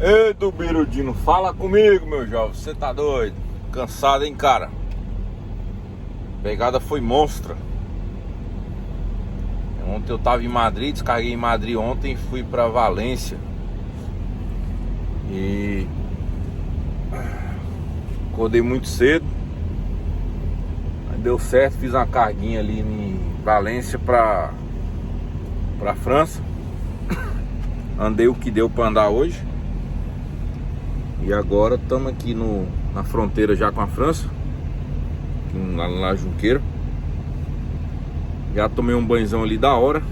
Ei, do Birudino, fala comigo, meu jovem. Você tá doido? Cansado, hein, cara? A pegada foi monstra. Ontem eu tava em Madrid, descarreguei em Madrid ontem e fui pra Valência. E acordei muito cedo. Aí deu certo, fiz uma carguinha ali em Valência pra França. Andei o que deu pra andar hoje. E agora estamos aqui na fronteira já com a França, lá na Junqueira. Já tomei um banhozão ali da hora.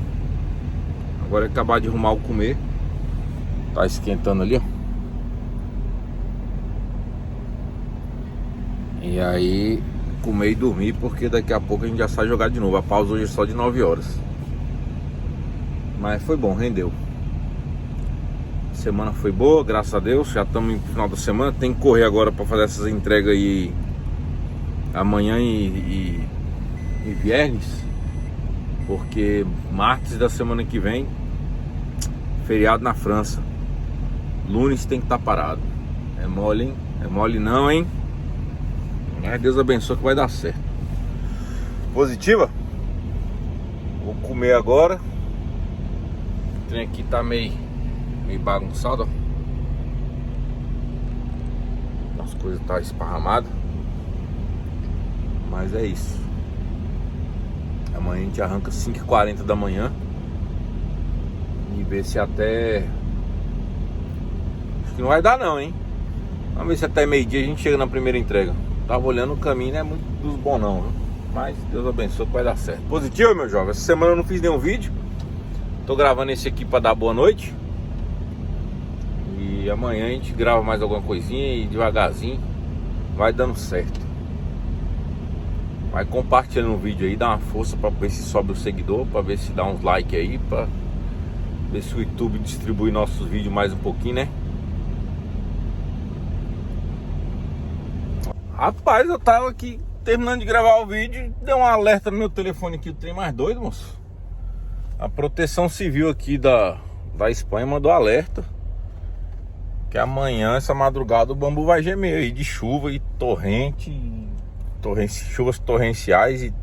Agora é acabar de arrumar o comer. Tá esquentando ali, ó. E aí comer e dormir, porque daqui a pouco a gente já sai jogar de novo. A pausa hoje é só de 9 horas. Mas foi bom, rendeu. Semana foi boa, graças a Deus. Já estamos no final da semana. Tem que correr agora para fazer essas entregas aí amanhã e viernes, porque martes da semana que vem feriado na França. Lunes tem que estar parado. É mole, hein? É mole não, hein? Mas Deus abençoe que vai dar certo. Positiva? Vou comer agora. O trem aqui tá meio bagunçado, ó. As coisas tá esparramadas. Mas é isso. Amanhã a gente arranca 5h40 da manhã. E ver se até... Acho que não vai dar não, hein? Vamos ver se até meio-dia a gente chega na primeira entrega. Tava olhando o caminho, não é muito dos bons não, viu? Mas Deus abençoe que vai dar certo. Positivo, meu jovem. Essa semana eu não fiz nenhum vídeo. Tô gravando esse aqui pra dar boa noite. E amanhã a gente grava mais alguma coisinha e devagarzinho vai dando certo. Vai compartilhando o vídeo aí, dá uma força pra ver se sobe o seguidor, pra ver se dá uns like aí, pra ver se o YouTube distribui nossos vídeos mais um pouquinho, né? Rapaz, eu tava aqui terminando de gravar o vídeo e deu um alerta no meu telefone aqui, o trem mais doido, moço. A Proteção Civil aqui da Espanha mandou alerta que amanhã, essa madrugada, o bambu vai gemer aí de chuva e chuvas torrenciais e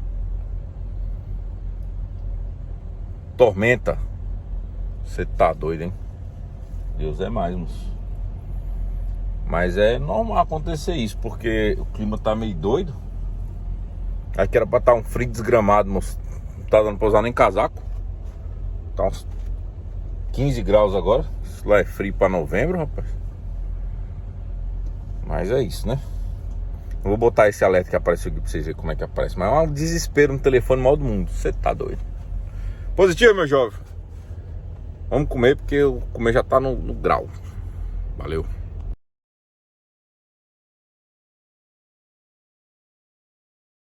tormenta. Você tá doido, hein? Deus é mais, moço. Mas é normal acontecer isso, porque o clima tá meio doido. Aqui era pra estar um frio desgramado, moço. Não tá dando pra usar nem casaco. Tá uns 15 graus agora. Isso lá é frio pra novembro, rapaz. Mas é isso, né? Eu vou botar esse alerta que apareceu aqui pra vocês verem como é que aparece. Mas é um desespero no telefone mal do mundo. Você tá doido. Positivo, meu jovem. Vamos comer, porque o comer já tá no grau. Valeu.